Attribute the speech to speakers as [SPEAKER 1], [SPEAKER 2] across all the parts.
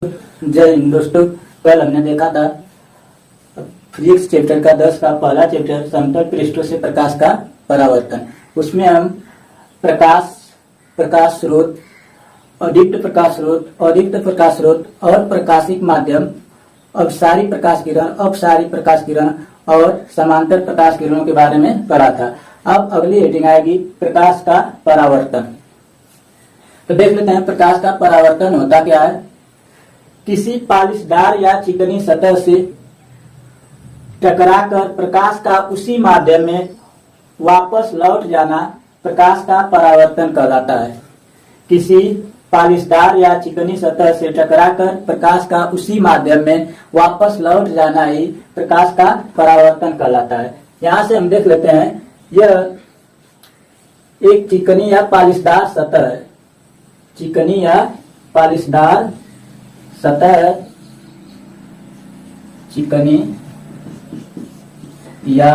[SPEAKER 1] जय हिंद दोस्तों। कल हमने देखा था फिजिक्स चैप्टर का 10 का पहला चैप्टर समतल पृष्ठों से प्रकाश का परावर्तन। उसमें हम प्रकाश स्रोत, अदीप्त प्रकाश स्रोत और प्रकाशिक माध्यम, अपसारी प्रकाश किरण और समांतर प्रकाश किरणों के बारे में पढ़ा था। अब अगली हेडिंग आएगी प्रकाश का परावर्तन। तो देख लेते हैं प्रकाश का परावर्तन होता क्या है। किसी पालिशदार या चिकनी सतह से टकराकर प्रकाश का उसी माध्यम में वापस लौट जाना प्रकाश का परावर्तन कहलाता है। किसी पालिशदार या चिकनी सतह से टकराकर प्रकाश का उसी माध्यम में वापस लौट जाना ही प्रकाश का परावर्तन कहलाता है। यहाँ से हम देख लेते हैं, यह एक चिकनी या पालिशदार सतह है। चिकनी या पालिशदार सतह, चिकनी या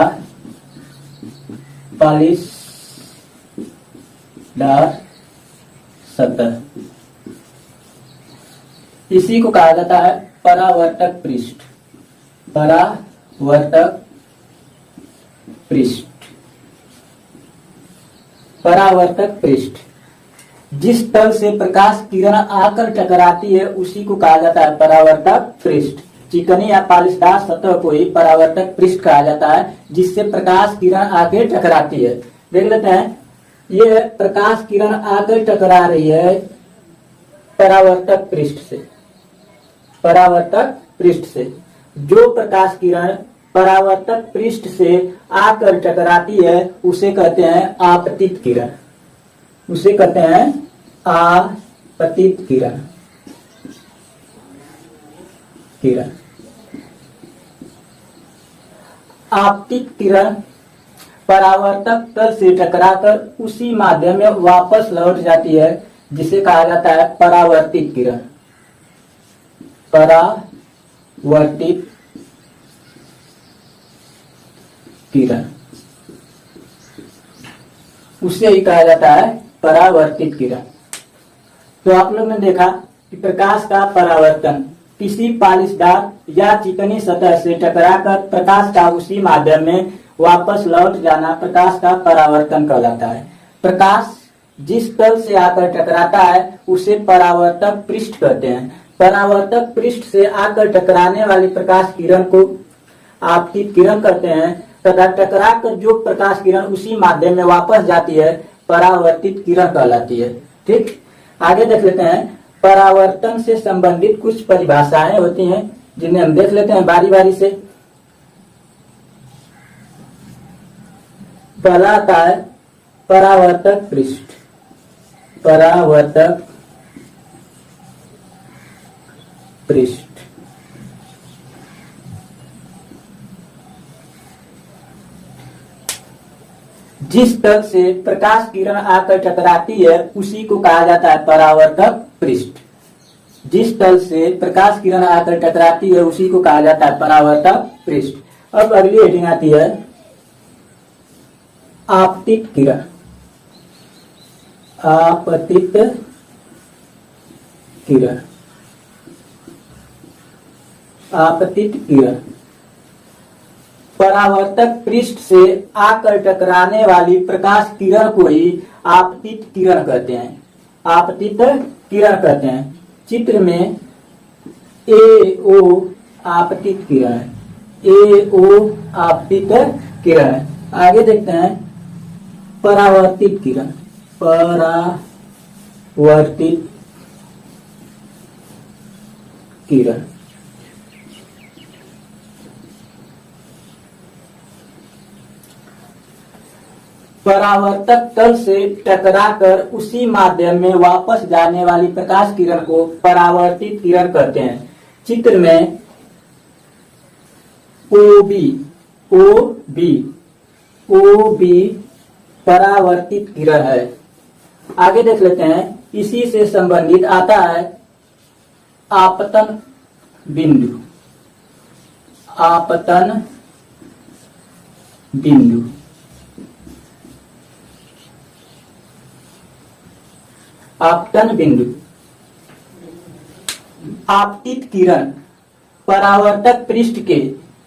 [SPEAKER 1] पालिशदार सतह, इसी को कहा जाता है परावर्तक पृष्ठ। परावर्तक पृष्ठ, परावर्तक पृष्ठ। जिस तल से प्रकाश किरण आकर टकराती है उसी को कहा जाता है परावर्तक पृष्ठ। चिकनी या पालिशदार सतह को ही परावर्तक पृष्ठ कहा जाता है, जिससे प्रकाश किरण आकर टकराती है। देख लेते हैं, ये प्रकाश किरण आकर टकरा रही है परावर्तक पृष्ठ से। परावर्तक पृष्ठ से जो प्रकाश किरण परावर्तक पृष्ठ से आकर टकराती है उसे कहते हैं आपतित किरण। उसे कहते हैं आपतित किरण। आपतित किरण परावर्तक तल से टकराकर उसी माध्यम में वापस लौट जाती है, जिसे कहा जाता है परावर्तित किरण। परावर्तित किरण, उसे ही कहा जाता है परावर्तित किरण। तो आप लोग ने देखा कि प्रकाश का परावर्तन किसी पालिशदार या चिकनी सतह से टकराकर प्रकाश का उसी माध्यम में वापस लौट जाना प्रकाश का परावर्तन कहलाता है। प्रकाश जिस तल से आकर टकराता है उसे परावर्तक पृष्ठ कहते हैं। परावर्तक पृष्ठ से आकर टकराने वाली प्रकाश किरण को आपतित किरण कहते हैं, तथा टकरा कर जो प्रकाश किरण उसी माध्यम में वापस जाती है परावर्तित किरण कहलाती है। ठीक, आगे देख लेते हैं। परावर्तन से संबंधित कुछ परिभाषाएं होती हैं, जिन्हें हम देख लेते हैं बारी बारी से। पहला आता है परावर्तक पृष्ठ। परावर्तक पृष्ठ जिस तल से प्रकाश किरण आकर टकराती है उसी को कहा जाता है परावर्तक पृष्ठ। जिस तल से प्रकाश किरण आकर टकराती है उसी को कहा जाता है परावर्तक पृष्ठ। अब अगली हेडिंग आती है आपतित किरण। आपतित किरण, आपतित किरण परावर्तक पृष्ठ से आकर टकराने वाली प्रकाश किरण को ही आपतित किरण कहते हैं। आपतित किरण कहते हैं। चित्र में AO आपतित किरण है। AO आपतित किरण है। आगे देखते हैं परावर्तित किरण। परावर्तित किरण, परावर्तक तल से टकराकर उसी माध्यम में वापस जाने वाली प्रकाश किरण को परावर्तित किरण कहते हैं। चित्र में OB परावर्तित किरण है। आगे देख लेते हैं, इसी से संबंधित आता है आपतन बिंदु। आपतन बिंदु, आपतन बिंदु। आपतित किरण परावर्तक पृष्ठ के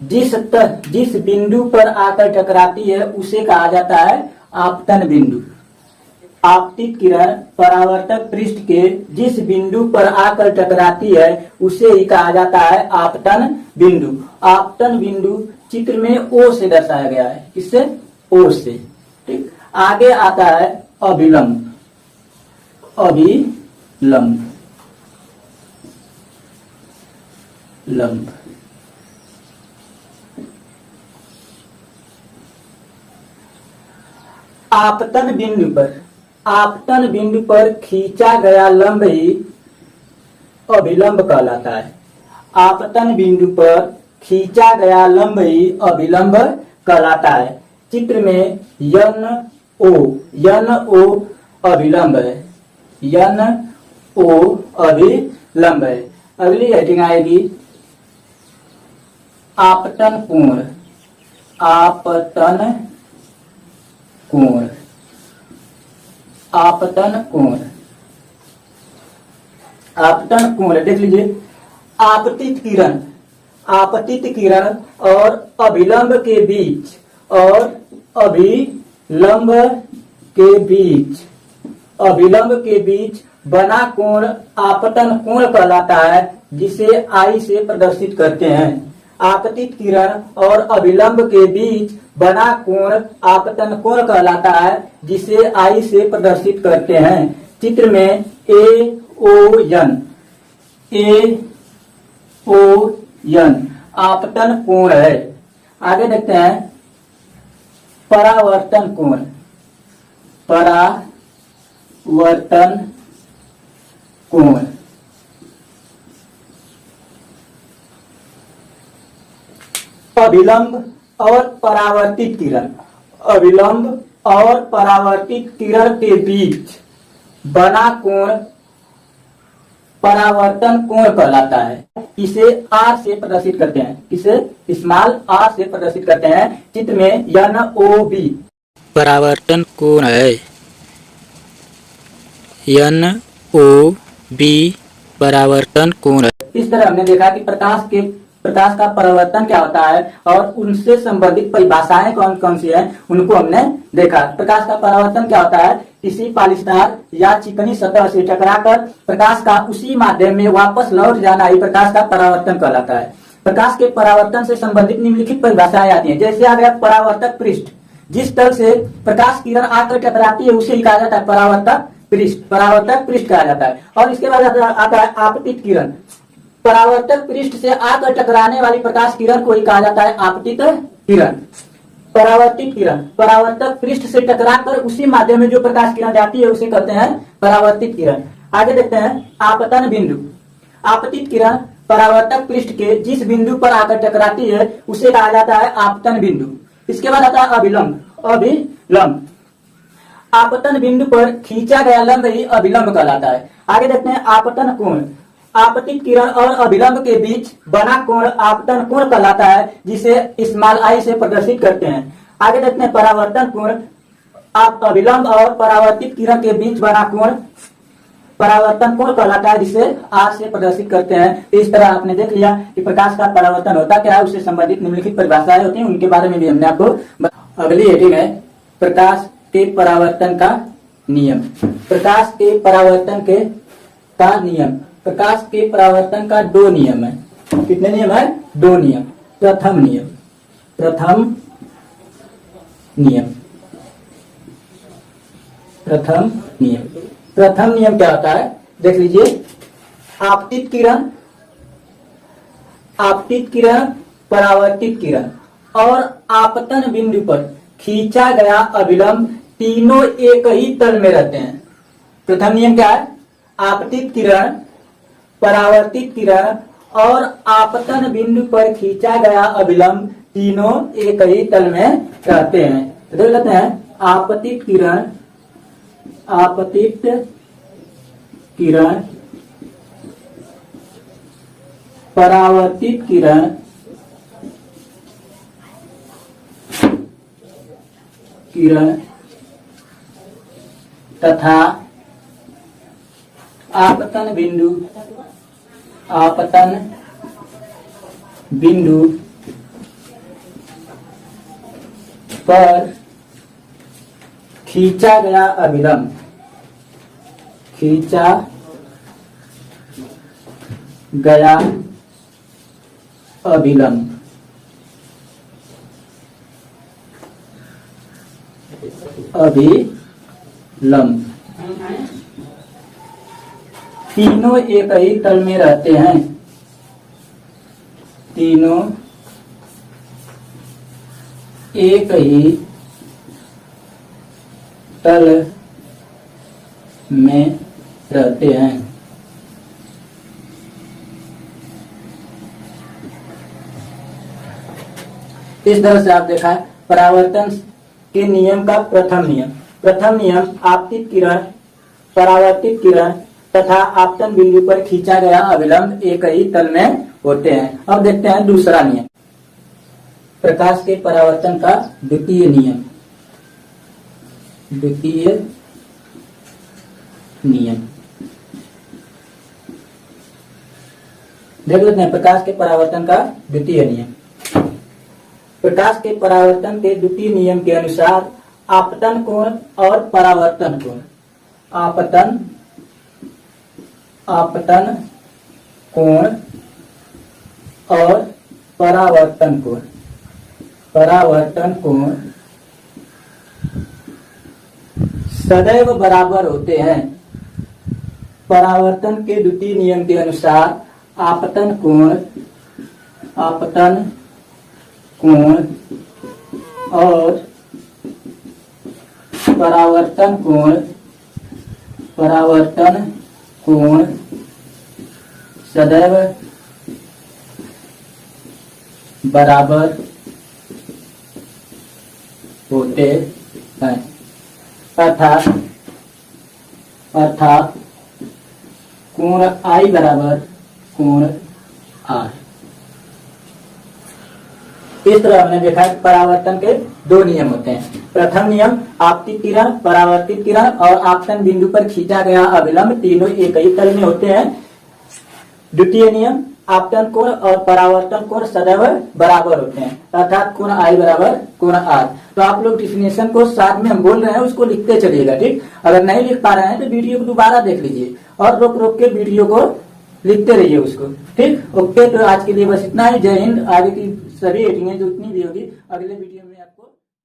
[SPEAKER 1] जिस बिंदु पर आकर टकराती है उसे कहा जाता है आपतन बिंदु। आपतित किरण परावर्तक पृष्ठ के जिस बिंदु पर आकर टकराती है उसे ही कहा जाता है आपतन बिंदु। आपतन बिंदु चित्र में ओ से दर्शाया गया है, किससे? ओ से। ठीक, आगे आता है अभिलंब। अभिलंब लंब आपतन बिंदु पर खींचा गया लंब ही अभिलंब कहलाता है। आपतन बिंदु पर खींचा गया लंब ही अभिलंब कहलाता है। चित्र में यन ओ अभिलंब है। यन ओ अभिलंब है। अगली हेडिंग आएगी आपतन कोण। आपतन कोण। आपतन कोण। आपतन कोण देख लीजिए। आपतित किरण और अभिलंब के बीच बना कोण आपतन कोण कहलाता है, जिसे आई से प्रदर्शित करते हैं। आपतित किरण और अभिलंब के बीच बना कोण आपतन कोण कहलाता है, जिसे आई से प्रदर्शित करते हैं। चित्र में AON आपतन कोण है। आगे देखते हैं परावर्तन कोण। परावर्तन कोण अभिलंब और परावर्तित किरण के बीच बना कोण परावर्तन कोण कहलाता है। इसे R से प्रदर्शित करते हैं। इसे स्मॉल R से प्रदर्शित करते हैं। चित्र में NOB परावर्तन कोण है। NOB परावर्तन कोण है। इस तरह हमने देखा कि प्रकाश का परावर्तन क्या होता है और उनसे संबंधित परिभाषाएं कौन कौन सी है उनको हमने देखा। प्रकाश का परावर्तन क्या होता है? किसी पॉलिशदार या चिकनी सतह से टकराकर प्रकाश का उसी माध्यम में वापस लौट जाना ही प्रकाश का परावर्तन कहलाता है। प्रकाश के परावर्तन से संबंधित निम्नलिखित परिभाषाएं आती हैं। जैसे आ गया परावर्तक पृष्ठ। जिस तल से प्रकाश किरण आकर टकराती है उसे कहा जाता है परावर्तक पृष्ठ कहा जाता है। और इसके बाद आता है आपतित किरण। परावर्तक पृष्ठ से आकर टकराने वाली प्रकाश किरण को ही कहा जाता है आपतित किरण। परावर्तित किरण परावर्तक पृष्ठ से टकराकर उसी माध्यम में जो प्रकाश किरण जाती है उसे कहते हैं परावर्तित किरण। आगे देखते हैं आपतन बिंदु। आपतित किरण परावर्तक पृष्ठ के जिस बिंदु पर आकर टकराती है उसे कहा जाता है आपतन बिंदु। इसके बाद आता है अभिलंब। आपतन बिंदु पर खींचा गया लंब ही अभिलंब कहलाता है। आगे देखते हैं आपतन कोण। आपतित किरण और अभिलंब के बीच बना कोण आपतन कोण कहलाता है, जिसे स्मॉल आई से प्रदर्शित करते हैं। आगे देखते हैं परावर्तन कोण। आप अभिलंब और परावर्तित किरण के बीच बना कोण परावर्तन कोण कहलाता है, जिसे आर से प्रदर्शित करते हैं। इस तरह आपने देख लिया कि प्रकाश का परावर्तन होता क्या है, उससे संबंधित निम्नलिखित परिभाषाएं होती हैं, उनके बारे में भी हमने आपको। अगली हेडिंग है प्रकाश के परावर्तन का नियम। प्रकाश के परावर्तन का नियम। प्रकाश के परावर्तन का 2 नियम है। कितने नियम है? 2 नियम। प्रथम नियम क्या होता है? देख लीजिए। आपतित किरण परावर्तित किरण और आपतन बिंदु पर खींचा गया अभिलंब तीनों एक ही तल में रहते हैं। प्रथम नियम क्या है? आपतित किरण परावर्तित किरण और आपतन बिंदु पर खींचा गया अभिलंब तीनों एक ही तल में रहते हैं। तो देख लेते हैं आपतित किरण परावर्तित किरण तथा आपतन बिंदु आपतन बिंदु पर खींचा गया अभिलंब, खींचा गया अभिलंब अभिलंब तीनों एक ही तल में रहते हैं, तीनों एक ही तल में रहते हैं। इस तरह से आप देखा है परावर्तन के नियम का प्रथम नियम। प्रथम नियम आपतित किरण, परावर्तित किरण तथा आपतन बिंदु पर खींचा गया अभिलंब एक ही तल में होते हैं। अब देखते हैं दूसरा नियम, प्रकाश के परावर्तन का द्वितीय नियम। द्वितीय नियम देख लेते हैं, प्रकाश के परावर्तन का द्वितीय नियम। प्रकाश के परावर्तन के द्वितीय नियम के अनुसार आपतन कोण और परावर्तन कोण, आपतन कोण और परावर्तन कोण, परावर्तन कोण सदैव बराबर होते हैं। परावर्तन के द्वितीय नियम के अनुसार आपतन कोण और परावर्तन कोण सदैव बराबर होते हैं, अर्थात कोण I बराबर कोण R। इस तरह हमने देखा है परावर्तन के दो नियम होते हैं। प्रथम नियम आपतित किरण, परावर्तित किरण और आपतन बिंदु पर खींचा गया अभिलंब तीनों एक ही तल में होते हैं। द्वितीय नियम आपतन कोण और परावर्तन कोण सदैव बराबर होते हैं, अर्थात कोण I बराबर कोण R। तो आप लोग डिफिनेशन को साथ में हम बोल रहे हैं उसको लिखते चलिएगा, ठीक। अगर नहीं लिख पा रहे हैं तो वीडियो को दोबारा देख लीजिए और रोक रोक के वीडियो को लिखते रहिए उसको, ठीक। ओके, तो आज के लिए बस इतना ही। जय हिंद। आगे की सभी एडिंगें जो इतनी भी होगी अगले वीडियो में